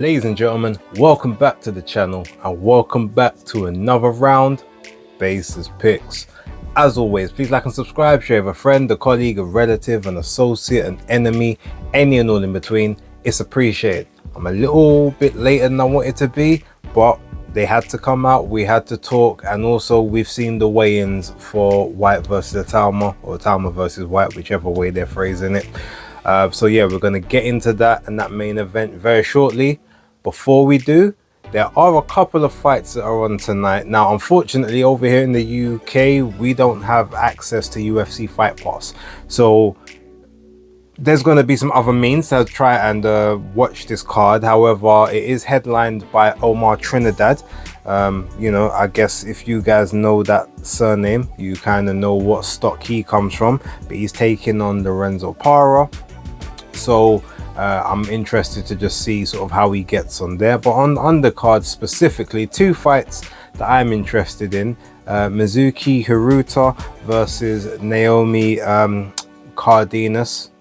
Ladies and gentlemen, welcome back to the channel and welcome back to another round Basis Picks. As always, please like and subscribe, share with a friend, a colleague, a relative, an associate, an enemy, any and all in between. It's appreciated. I'm a little bit later than I wanted to be, but they had to come out, we had to talk, and also we've seen the weigh-ins for Whyte versus Itauma, or Itauma versus Whyte, whichever way they're phrasing it. So yeah, we're going to get into that and that main event very shortly. Before we do, there are a couple of fights that are on tonight. Now, unfortunately, over here in the UK, we don't have access to UFC Fight Pass. So there's going to be some other means to try and watch this card. However, it is headlined by Omar Trinidad. You know, I guess if you guys know that surname, you kind of know what stock he comes from. But he's taking on Lorenzo Parra. So I'm interested to just see sort of how he gets on there. But on the undercard specifically, two fights that I'm interested in. Mizuki Hiruta versus Naomi Cardenas.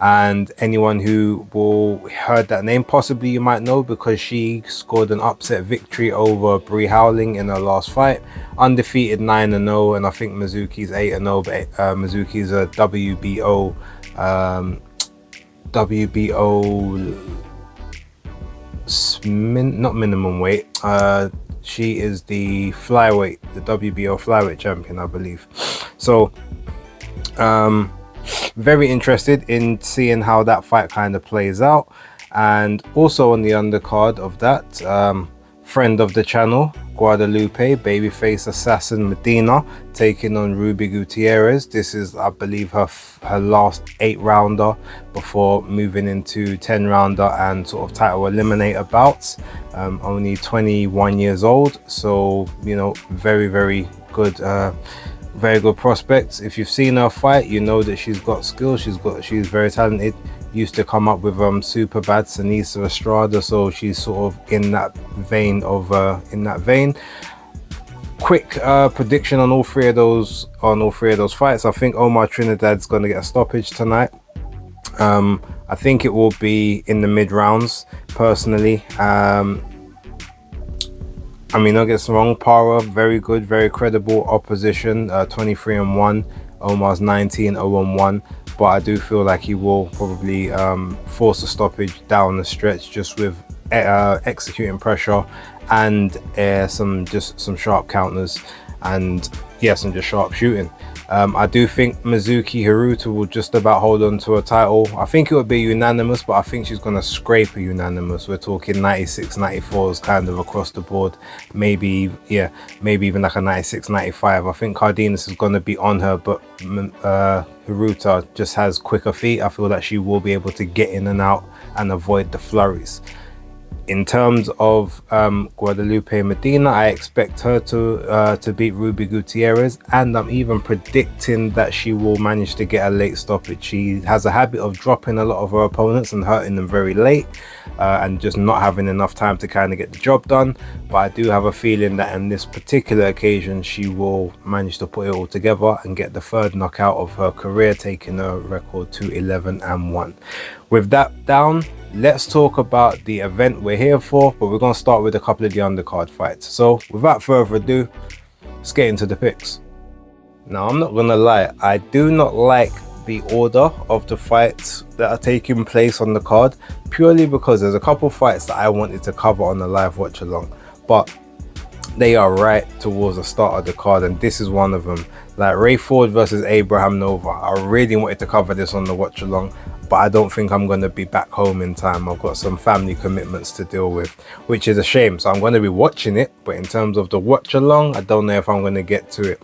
And anyone who will heard that name, possibly you might know, because she scored an upset victory over Bree Howling in her last fight. Undefeated 9-0, and I think Mizuki's 8-0, but Mizuki's a WBO not minimum weight. She is the flyweight, the WBO flyweight champion, I believe. So very interested in seeing how that fight kind of plays out. And also on the undercard of that, friend of the channel, Guadalupe, babyface assassin Medina, taking on Ruby Gutierrez. This is, I believe, her last 8-rounder before moving into 10-rounder and sort of title eliminator bouts. Only 21 years old, so you know, very good, very good prospects. If you've seen her fight, you know that she's got skills. She's very talented. Used to come up with super bad Sinisa Estrada, so she's sort of in that vein Quick prediction on all three of those fights. I think Omar Trinidad's going to get a stoppage tonight. I think it will be in the mid rounds personally. I mean, don't get me wrong, Parra, very good, very credible opposition, 23-1. Omar's 19-0-1. But I do feel like he will probably force a stoppage down the stretch, just with executing pressure and some sharp counters, and yes, and just sharp shooting. I do think Mizuki Hiruta will just about hold on to a title. I think it would be unanimous, but I think she's going to scrape a unanimous. We're talking 96, 94s kind of across the board. Maybe even like a 96, 95. I think Cardenas is going to be on her, but Hiruta just has quicker feet. I feel that she will be able to get in and out and avoid the flurries. In terms of Guadalupe Medina, I expect her to beat Ruby Gutierrez, and I'm even predicting that she will manage to get a late stoppage. She has a habit of dropping a lot of her opponents and hurting them very late, and just not having enough time to kind of get the job done. But I do have a feeling that on this particular occasion, she will manage to put it all together and get the third knockout of her career, taking her record to 11-1. With that down, let's talk about the event we're here for, but we're going to start with a couple of the undercard fights. So without further ado, let's get into the picks. Now, I'm not going to lie, I do not like the order of the fights that are taking place on the card, purely because there's a couple fights that I wanted to cover on the live watch along, but they are right towards the start of the card, and this is one of them. Like Ray Ford versus Abraham Nova, I really wanted to cover this on the watch along, but I don't think I'm going to be back home in time. I've got some family commitments to deal with, which is a shame. So I'm going to be watching it, but in terms of the watch along, I don't know if I'm going to get to it.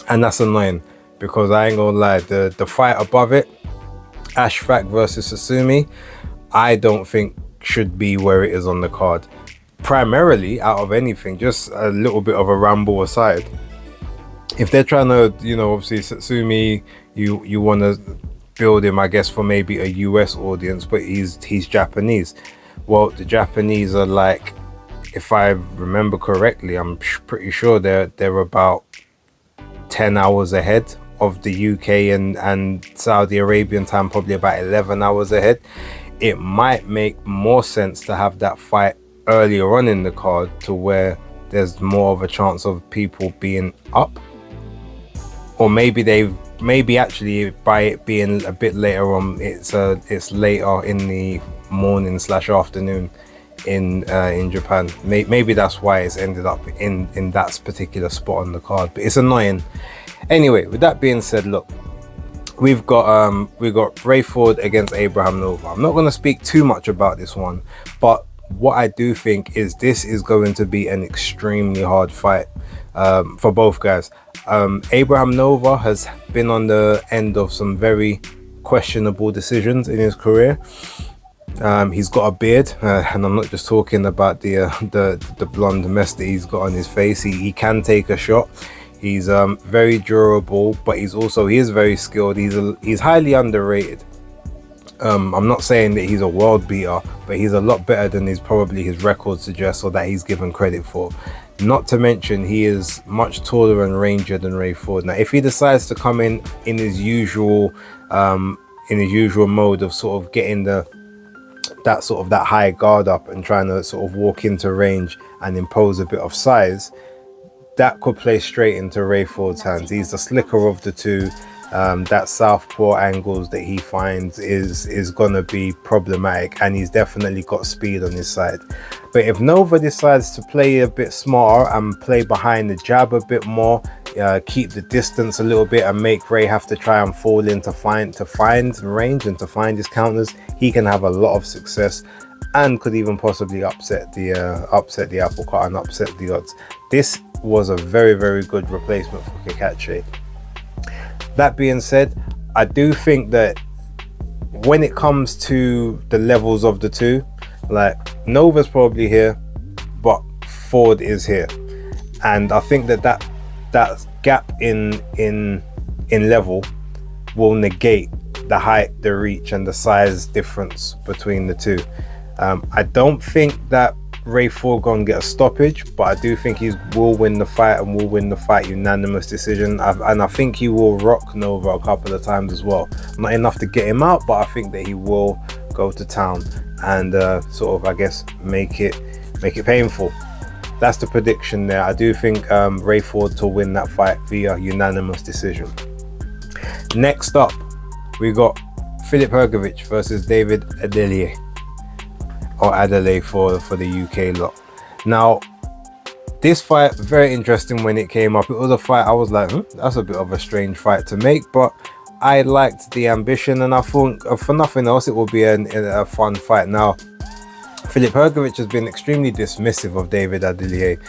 And that's annoying, because I ain't going to lie, the fight above it, Ashfaq versus Sasumi, I don't think should be where it is on the card. Primarily, out of anything, just a little bit of a ramble aside, if they're trying to, you know, obviously Satsumi, you want to build him, I guess, for maybe a US audience, but he's Japanese. Well, the Japanese are like, if I remember correctly, I'm pretty sure they're about 10 hours ahead of the UK and Saudi Arabian time, probably about 11 hours ahead. it might make more sense to have that fight earlier on in the card, to where there's more of a chance of people being up. Or maybe actually by it being a bit later on, it's later in the morning / afternoon in Japan. Maybe that's why it's ended up in that particular spot on the card, but it's annoying. Anyway, with that being said, look, we've got Rayford against Abraham Nova. I'm not going to speak too much about this one, but what I do think is this is going to be an extremely hard fight for both guys. Abraham Nova has been on the end of some very questionable decisions in his career. He's got a beard, and I'm not just talking about the blonde mess that he's got on his face. He can take a shot. He's very durable, but he is very skilled. He's highly underrated. I'm not saying that he's a world beater, but he's a lot better than probably his record suggests, or that he's given credit for. Not to mention, he is much taller and rangier than Rayford. Now, if he decides to come in his usual mode of sort of getting that high guard up and trying to sort of walk into range and impose a bit of size, that could play straight into Rayford's hands. He's the slicker of the two. That southpaw angles that he finds is gonna be problematic, and he's definitely got speed on his side. But if Nova decides to play a bit smarter and play behind the jab a bit more, keep the distance a little bit, and make Ray have to try and fall in to find range and to find his counters, he can have a lot of success, and could even possibly upset the apple cart and upset the odds. This was a very, very good replacement for Kakache. That being said, I do think that when it comes to the levels of the two, like, Nova's probably here, but Ford is here, and I think that gap in level will negate the height, the reach, and the size difference between the two. I don't think that Rayford gonna get a stoppage, but I do think he will win the fight, and will win the fight unanimous decision. And I think he will rock Nova a couple of times as well. Not enough to get him out, but I think that he will go to town and sort of, I guess, make it painful. That's the prediction there. I do think Rayford to win that fight via unanimous decision. Next up, we got Filip Pergovic versus David Adilier, or Adilier for the UK lot. Now, this fight, very interesting when it came up. It was a fight I was like, that's a bit of a strange fight to make, but I liked the ambition, and I thought, for nothing else, it will be a fun fight. Now, Filip Pergovic has been extremely dismissive of David Adilier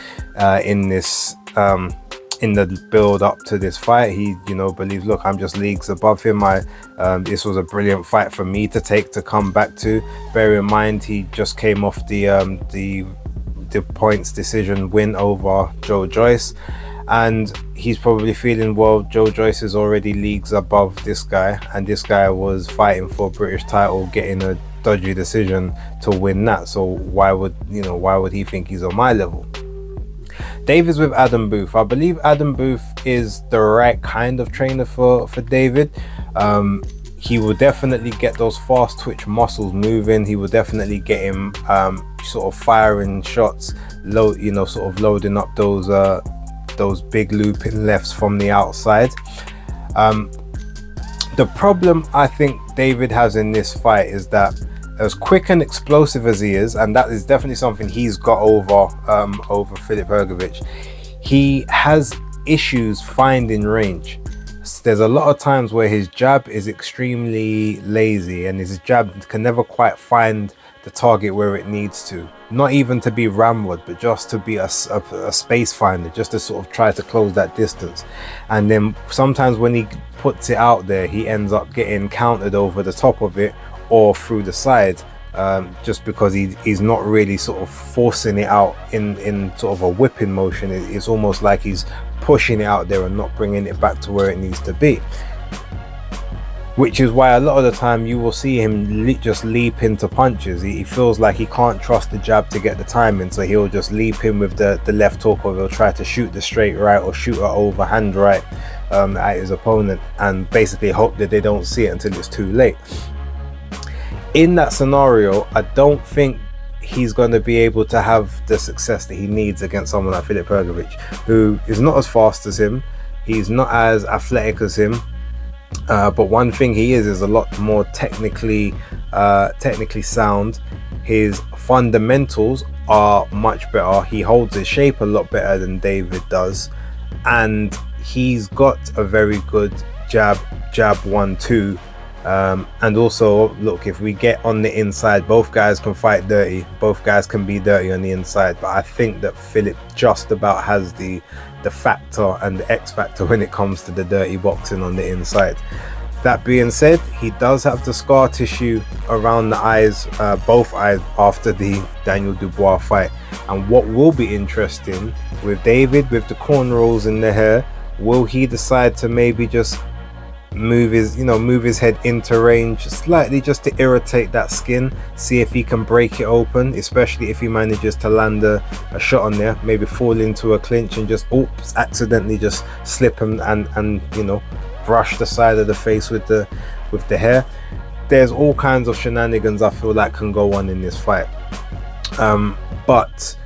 in the build up to this fight. He, believes, look, I'm just leagues above him. This was a brilliant fight for me to come back to. Bear in mind, he just came off the points decision win over Joe Joyce, and he's probably feeling, well, Joe Joyce is already leagues above this guy, and this guy was fighting for a British title, getting a dodgy decision to win that. So why would he think he's on my level? David's with Adam Booth. I believe Adam Booth is the right kind of trainer for David. He will definitely get those fast twitch muscles moving. He will definitely get him sort of firing shots, sort of loading up those big looping lefts from the outside. The problem I think David has in this fight is that, as quick and explosive as he is, and that is definitely something he's got over Filip Pergovic, he has issues finding range. There's a lot of times where his jab is extremely lazy, and his jab can never quite find the target where it needs to. Not even to be ramrod, but just to be a space finder, just to sort of try to close that distance. And then sometimes when he puts it out there, he ends up getting countered over the top of it or through the side, just because he's not really sort of forcing it out in sort of a whipping motion. It's almost like he's pushing it out there and not bringing it back to where it needs to be, which is why a lot of the time you will see him just leap into punches. He feels like he can't trust the jab to get the timing, so he'll just leap in with the left hook, or he'll try to shoot the straight right or shoot an overhand right at his opponent, and basically hope that they don't see it until it's too late. in that scenario, I don't think he's going to be able to have the success that he needs against someone like Filip Pergovic, who is not as fast as him. He's not as athletic as him. But one thing he is a lot more technically sound. His fundamentals are much better. He holds his shape a lot better than David does, and he's got a very good jab 1-2. And also, look, if we get on the inside, both guys can fight dirty. Both guys can be dirty on the inside. But I think that Filip just about has the factor and the X factor when it comes to the dirty boxing on the inside. That being said, he does have the scar tissue around the eyes, both eyes, after the Daniel Dubois fight. And what will be interesting with David, with the cornrows in the hair, will he decide to maybe just move his head into range slightly just to irritate that skin, see if he can break it open, especially if he manages to land a shot on there, maybe fall into a clinch and just accidentally just slip and brush the side of the face with the hair. There's all kinds of shenanigans I feel like can go on in this fight, but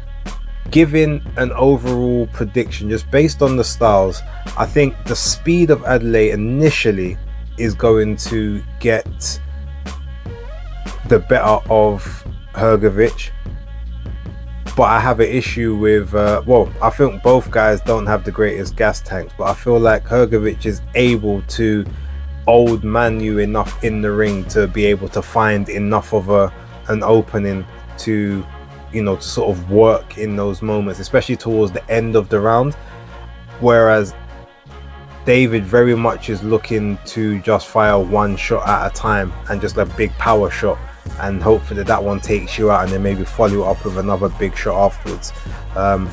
giving an overall prediction just based on the styles, I think the speed of Adilier initially is going to get the better of Pergovic, but I have an issue with I think both guys don't have the greatest gas tanks, but I feel like Pergovic is able to old man you enough in the ring to be able to find enough of an opening to to sort of work in those moments, especially towards the end of the round, whereas David very much is looking to just fire one shot at a time and just a big power shot, and hopefully that one takes you out and then maybe follow up with another big shot afterwards.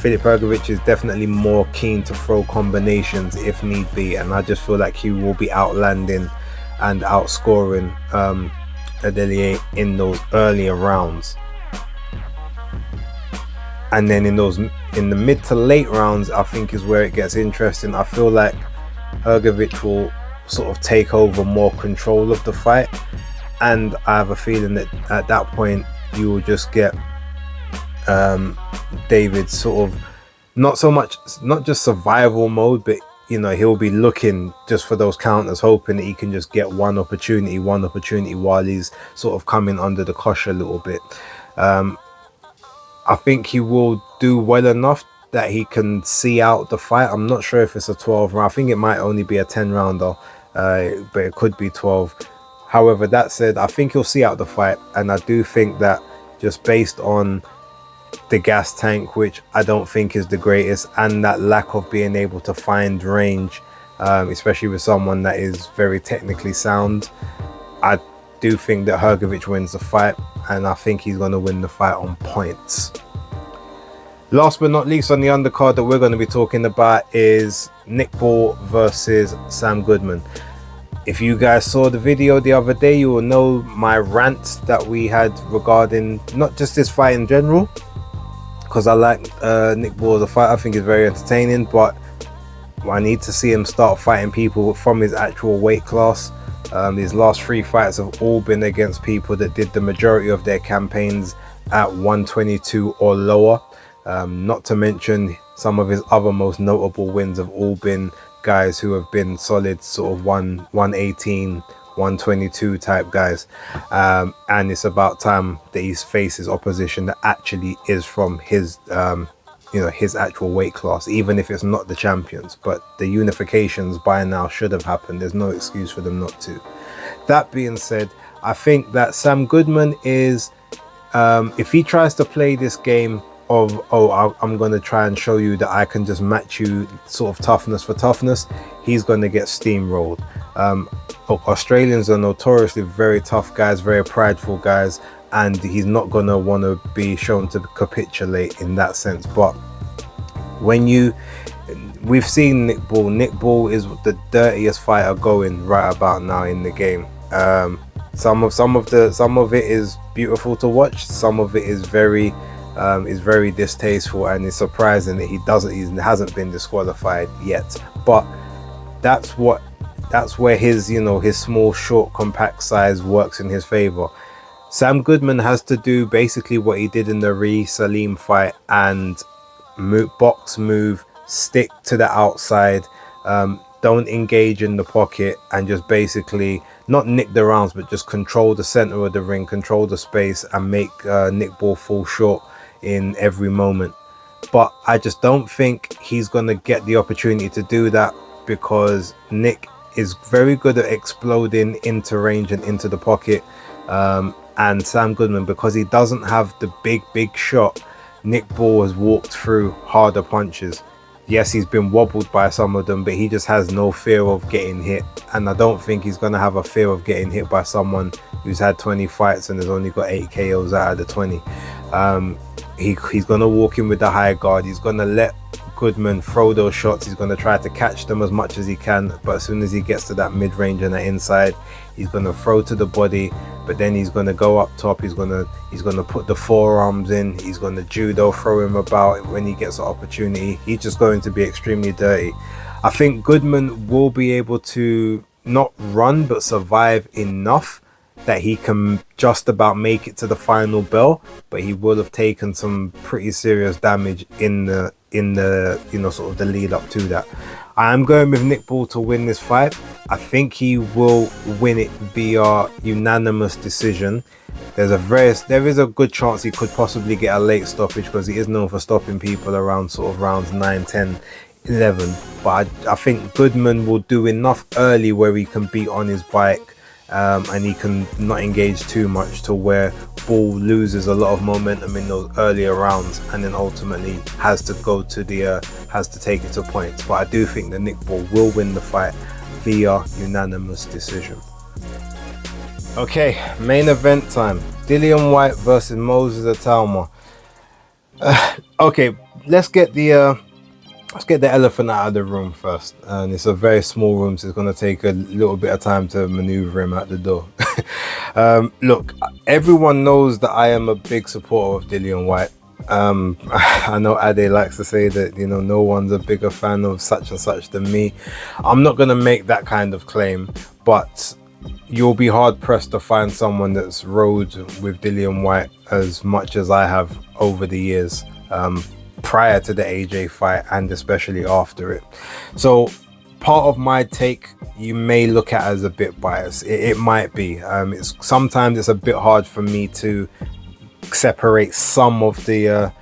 Filip Pergovic is definitely more keen to throw combinations if need be, and I just feel like he will be outlanding and outscoring Adilier in those earlier rounds. And then in the mid to late rounds, I think is where it gets interesting. I feel like Pergovic will sort of take over more control of the fight, and I have a feeling that at that point you will just get David sort of not just survival mode, but he'll be looking just for those counters, hoping that he can just get one opportunity while he's sort of coming under the cosh a little bit. I think he will do well enough that he can see out the fight. I'm not sure if it's a 12 round. I think it might only be a 10 rounder, but it could be 12. However, that said, I think he'll see out the fight, and I do think that just based on the gas tank, which I don't think is the greatest, and that lack of being able to find range, especially with someone that is very technically sound, I do think that Pergovic wins the fight, and I think he's going to win the fight on points. Last but not least on the undercard that we're going to be talking about is Nick Ball versus Sam Goodman. If you guys saw the video the other day, you will know my rant that we had regarding not just this fight in general, because I like Nick Ball as a fighter. I think he's very entertaining, but I need to see him start fighting people from his actual weight class. His last 3 fights have all been against people that did the majority of their campaigns at 122 or lower. Not to mention some of his other most notable wins have all been guys who have been solid sort of 118, 122 type guys. And it's about time that he faces opposition that actually is from his his actual weight class, even if it's not the champions. But the unifications by now should have happened. There's no excuse for them not to. That being said, I think that Sam Goodman is, if he tries to play this game of, I'm going to try and show you that I can just match you sort of toughness for toughness, he's going to get steamrolled. Australians are notoriously very tough guys, very prideful guys, and he's not going to want to be shown to capitulate in that sense. But we've seen Nick Ball is the dirtiest fighter going right about now in the game. Some of it is beautiful to watch, some of it is very distasteful, and it's surprising that he hasn't been disqualified yet. But that's where his his small, short, compact size works in his favor. Sam Goodman has to do basically what he did in the Salim fight and box move, stick to the outside, don't engage in the pocket, and just basically not nick the rounds, but just control the center of the ring, control the space, and make Nick Ball fall short in every moment. But I just don't think he's going to get the opportunity to do that, because Nick is very good at exploding into range and into the pocket. And Sam Goodman, because he doesn't have the big shot, Nick Ball has walked through harder punches. Yes, he's been wobbled by some of them, but he just has no fear of getting hit. And I don't think he's going to have a fear of getting hit by someone who's had 20 fights and has only got 8 KOs out of the 20. He's going to walk in with the high guard. He's going to let Goodman throw those shots. He's going to try to catch them as much as he can, but as soon as he gets to that mid-range and the inside, he's going to throw to the body, but then he's going to go up top. He's going to put the forearms in. He's going to judo throw him about when he gets an opportunity. He's just going to be extremely dirty. I think Goodman will be able to not run but survive enough that he can just about make it to the final bell, but he will have taken some pretty serious damage in the sort of the lead up to that. I am going with Nick Ball to win this fight. I think he will win it via unanimous decision. There is a good chance he could possibly get a late stoppage, because he is known for stopping people around sort of rounds 9, 10, 11. But I think Goodman will do enough early where he can beat on his bike, and he can not engage too much to where Ball loses a lot of momentum in those earlier rounds, and then ultimately has to take it to points. But I do think that Nick Ball will win the fight via unanimous decision. Okay, main event time. Dillian Whyte versus Moses Itauma. Okay, let's get the elephant out of the room first. And it's a very small room, so it's going to take a little bit of time to maneuver him out the door. Look, everyone knows that I am a big supporter of Dillian Whyte. I know Ade likes to say that, no one's a bigger fan of such and such than me. I'm not going to make that kind of claim, but you'll be hard pressed to find someone that's rode with Dillian Whyte as much as I have over the years. Prior to the AJ fight and especially after it. So part of my take you may look at as a bit biased. It might be. Sometimes it's a bit hard for me to separate some of the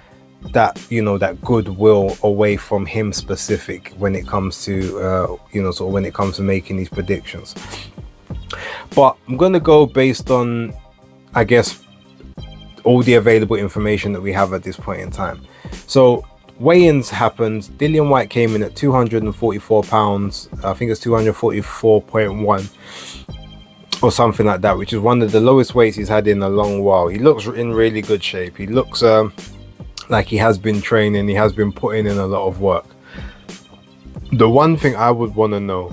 that goodwill away from him specific when it comes to when it comes to making these predictions. But I'm gonna go based on, I guess, all the available information that we have at this point in time. So weigh-ins happened. Dillian Whyte came in at 244 pounds. I think it's 244.1 or something like that, which is one of the lowest weights he's had in a long while. He looks in really good shape. He looks like he has been training. He has been putting in a lot of work. The one thing I would want to know,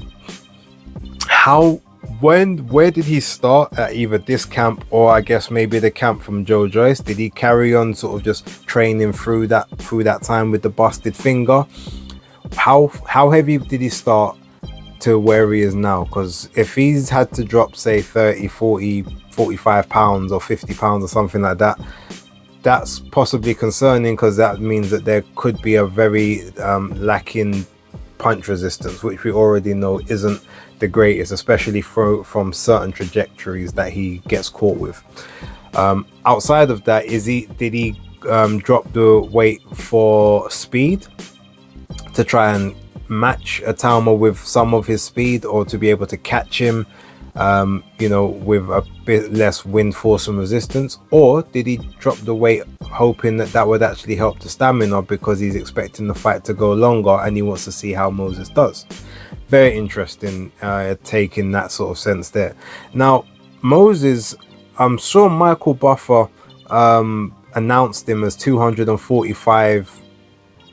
where did he start at either this camp or I guess maybe the camp from Joe Joyce? Did he carry on sort of just training through that time with the busted finger? How heavy did he start to where he is now? Because if he's had to drop say 30, 40, 45 pounds or 50 pounds or something like that, that's possibly concerning, because that means that there could be a very lacking punch resistance, which we already know isn't the greatest, especially from certain trajectories that he gets caught with. Outside of that, did he drop the weight for speed to try and match Itauma with some of his speed, or to be able to catch him with a bit less wind force and resistance? Or did he drop the weight hoping that would actually help the stamina, because he's expecting the fight to go longer and he wants to see how Moses does? Very interesting take in that sort of sense there. Now Moses, I'm sure Michael Buffer announced him as 245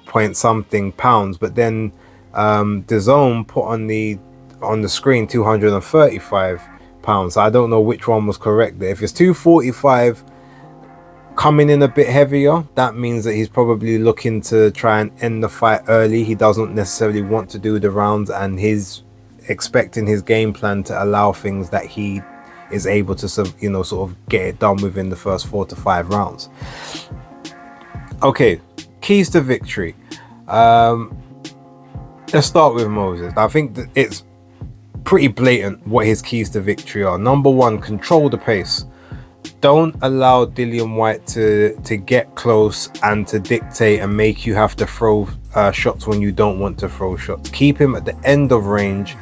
point something pounds, but then DAZN put on the screen 235 pounds. I don't know which one was correct there. If it's 245 coming in a bit heavier, that means that he's probably looking to try and end the fight early. He doesn't necessarily want to do the rounds, and he's expecting his game plan to allow things that he is able to sort of get it done within the first 4 to 5 rounds. Okay, keys to victory. Let's start with Moses. I think that it's pretty blatant what his keys to victory are. Number one, control the pace. Don't allow Dillian Whyte to get close and to dictate and make you have to throw shots when you don't want to throw shots. Keep him at the end of range.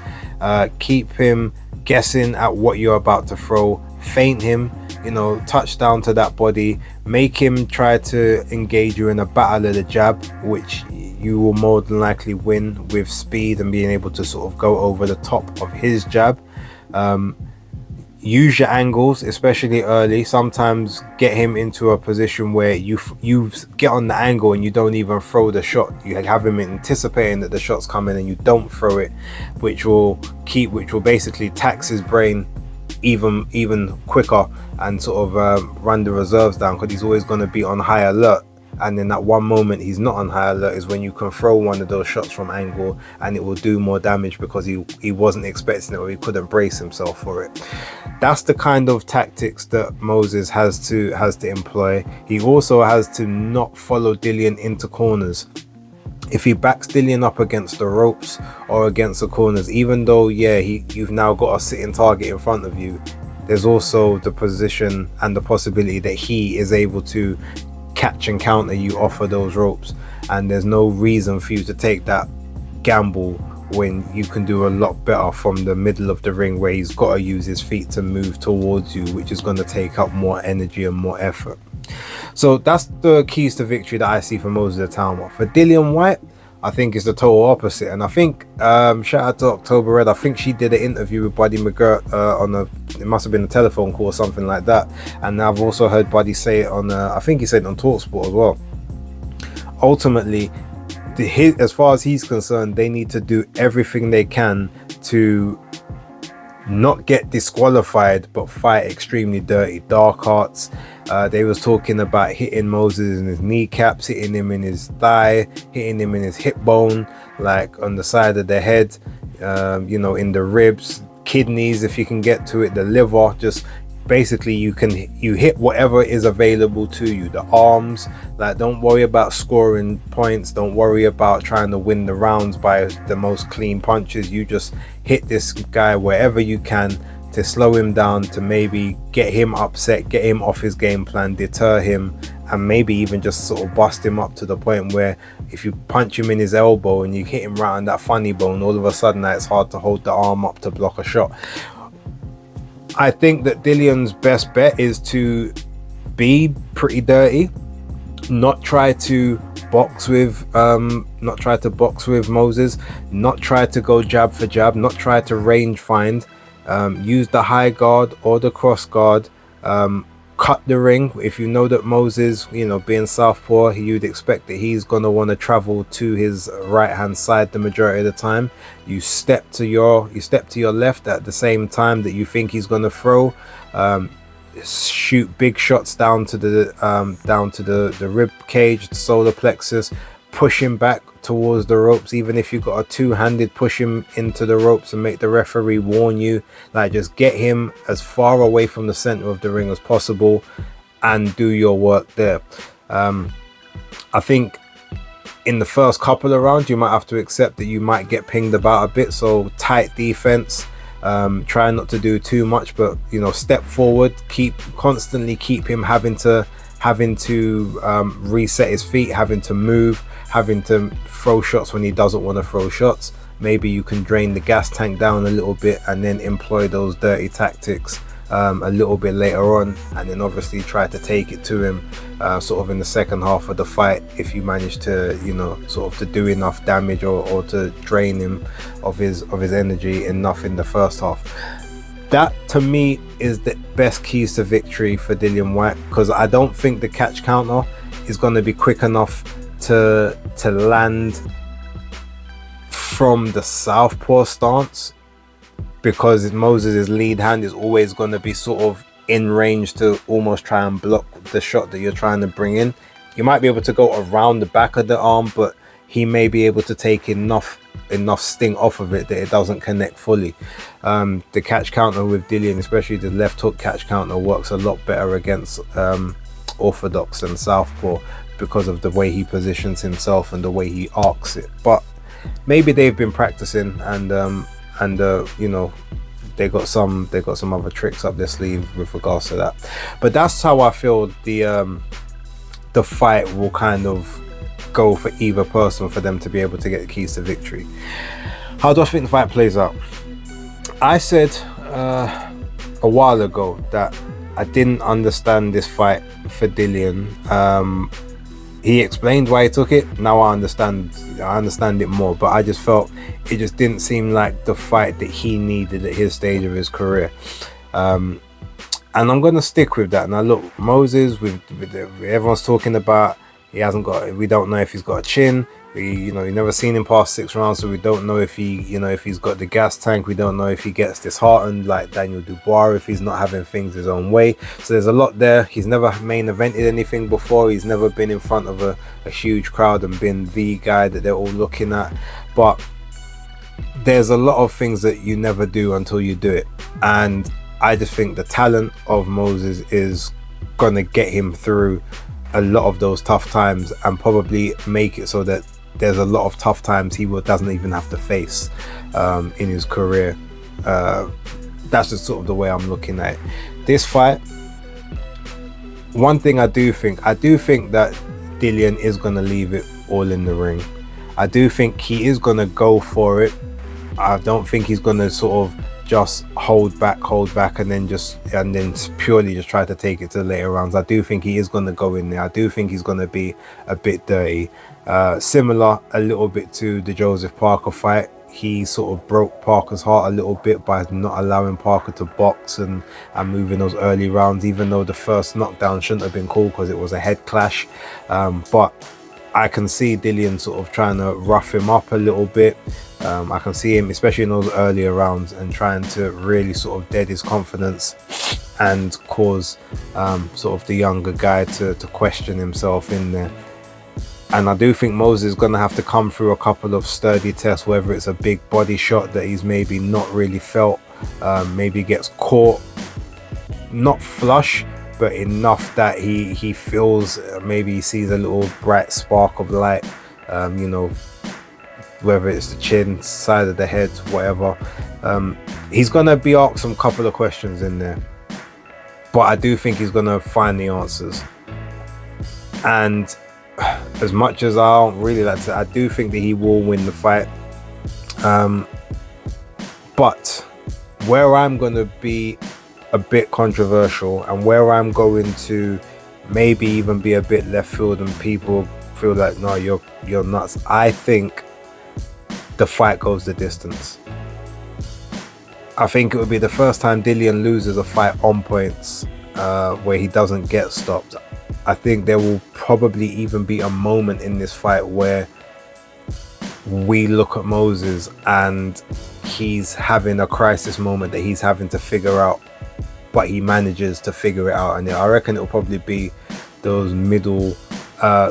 Keep him guessing at what you're about to throw. Feint him, touch down to that body. Make him try to engage you in a battle of the jab, which you will more than likely win with speed and being able to sort of go over the top of his jab. Use your angles, especially early. Sometimes get him into a position where you get on the angle and you don't even throw the shot. You have him anticipating that the shot's coming and you don't throw it, which will basically tax his brain even quicker and sort of run the reserves down, because he's always going to be on high alert. And then that one moment he's not on high alert is when you can throw one of those shots from angle and it will do more damage because he wasn't expecting it, or he couldn't brace himself for it. That's the kind of tactics that Moses has to employ. He also has to not follow Dillian into corners. If he backs Dillian up against the ropes or against the corners, even though you've now got a sitting target in front of you, there's also the position and the possibility that he is able to catch and counter you off of those ropes, and there's no reason for you to take that gamble when you can do a lot better from the middle of the ring, where he's got to use his feet to move towards you, which is going to take up more energy and more effort. So that's the keys to victory that I see for Moses Itauma. For Dillian Whyte, I think it's the total opposite, and I think shout out to October Red. I think she did an interview with Buddy McGirt it must have been a telephone call or something like that, and I've also heard Buddy say it on I think he said it on TalkSport as well. Ultimately, as far as he's concerned, they need to do everything they can to not get disqualified but fight extremely dirty. Dark arts. They was talking about hitting Moses in his kneecaps, hitting him in his thigh, hitting him in his hip bone, like on the side of the head, in the ribs, kidneys if you can get to it, the liver. Just basically you hit whatever is available to you. The arms, like, don't worry about scoring points, don't worry about trying to win the rounds by the most clean punches. You just hit this guy wherever you can to slow him down, to maybe get him upset, get him off his game plan, deter him, and maybe even just sort of bust him up to the point where if you punch him in his elbow and you hit him right on that funny bone, all of a sudden it's hard to hold the arm up to block a shot. I think that Dillian's best bet is to be pretty dirty, not try to box with Moses, not try to go jab for jab, not try to range find. Use the high guard or the cross guard. Cut the ring. If you know that Moses, being southpaw, you'd expect that he's gonna want to travel to his right hand side the majority of the time. You step to your left at the same time that you think he's gonna throw. Shoot big shots down to the rib cage, the solar plexus. Push him back towards the ropes, even if you've got a two-handed, push him into the ropes and make the referee warn you. Like, just get him as far away from the center of the ring as possible and do your work there. I think in the first couple of rounds you might have to accept that you might get pinged about a bit, so tight defense. Try not to do too much, but step forward, constantly keep him having to reset his feet, having to move, having to throw shots when he doesn't want to throw shots. Maybe you can drain the gas tank down a little bit and then employ those dirty tactics a little bit later on, and then obviously try to take it to him sort of in the second half of the fight if you manage to sort of to do enough damage or to drain him of his energy enough in the first half. That to me is the best keys to victory for Dillian Whyte, because I don't think the catch counter is going to be quick enough to land from the southpaw stance, because Moses' lead hand is always going to be sort of in range to almost try and block the shot that you're trying to bring in. You might be able to go around the back of the arm, but he may be able to take enough sting off of it that it doesn't connect fully. The catch counter with Dillian, especially the left hook catch counter, works a lot better against orthodox and southpaw because of the way he positions himself and the way he arcs it. But maybe they've been practicing, and you know, they got some other tricks up their sleeve with regards to that. But that's how I feel the fight will kind of go for either person, for them to be able to get the keys to victory. How do I think the fight plays out? I said a while ago that I didn't understand this fight for Dillian. He explained why he took it. Now I understand it more, but I just felt it just didn't seem like the fight that he needed at his stage of his career. And I'm gonna stick with that. Now look, Moses, with everyone's talking about, he hasn't got, we don't know if he's got a chin. You never seen him past 6 rounds, so we don't know if if he's got the gas tank. We don't know if he gets disheartened like Daniel Dubois, if he's not having things his own way. So there's a lot there. He's never main evented anything before. He's never been in front of a huge crowd and been the guy that they're all looking at. But there's a lot of things that you never do until you do it. And I just think the talent of Moses is gonna get him through a lot of those tough times, and probably make it so that there's a lot of tough times he doesn't even have to face in his career. That's just sort of the way I'm looking at it. This fight, one thing I do think that Dillian is going to leave it all in the ring. I do think he is going to go for it. I don't think he's going to sort of just hold back and then purely just try to take it to the later rounds. I do think he is going to go in there. I do think he's going to be a bit dirty. Similar a little bit to the Joseph Parker fight. He sort of broke Parker's heart a little bit by not allowing Parker to box and move in those early rounds, even though the first knockdown shouldn't have been called because it was a head clash. But I can see Dillian sort of trying to rough him up a little bit. I can see him, especially in those earlier rounds, and trying to really sort of dead his confidence and cause sort of the younger guy to question himself in there. And I do think Moses is going to have to come through a couple of sturdy tests, whether it's a big body shot that he's maybe not really felt, maybe gets caught, not flush, but enough that he feels, maybe he sees a little bright spark of light, whether it's the chin, side of the head, whatever. He's going to be asked some couple of questions in there, but I do think he's going to find the answers. And as much as I don't really like to, I do think that he will win the fight. But where I'm going to be a bit controversial, and where I'm going to maybe even be a bit left field and people feel like, no, you're nuts, I think the fight goes the distance. I think it would be the first time Dillian loses a fight on points, where he doesn't get stopped. I think there will probably even be a moment in this fight where we look at Moses and he's having a crisis moment that he's having to figure out, but he manages to figure it out. And I reckon it'll probably be those middle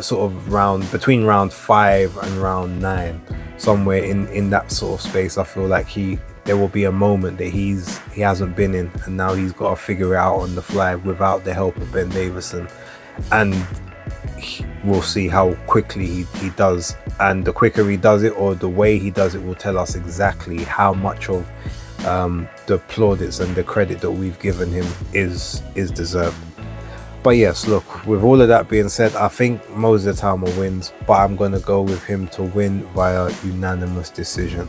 sort of round, between round 5 and round 9, somewhere in that sort of space. I feel like there will be a moment that he hasn't been in, and now he's got to figure it out on the fly without the help of Ben Davison. And we'll see how quickly he does, and the quicker he does it, or the way he does it, will tell us exactly how much of the plaudits and the credit that we've given him is deserved. But yes, look, with all of that being said, I think Moses Itauma wins, but I'm going to go with him to win via unanimous decision.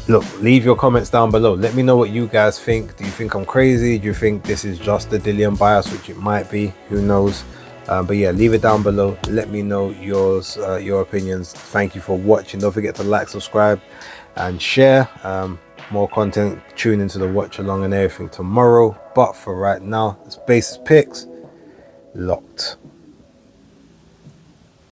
Look, leave your comments down below. Let me know what you guys think. Do you think I'm crazy? Do you think this is just the Dillian bias, which it might be? Who knows? But yeah, leave it down below. Let me know your opinions. Thank you for watching. Don't forget to like, subscribe, and share. More content. Tune into the watch along and everything tomorrow. But for right now, it's Basis Picks. Locked.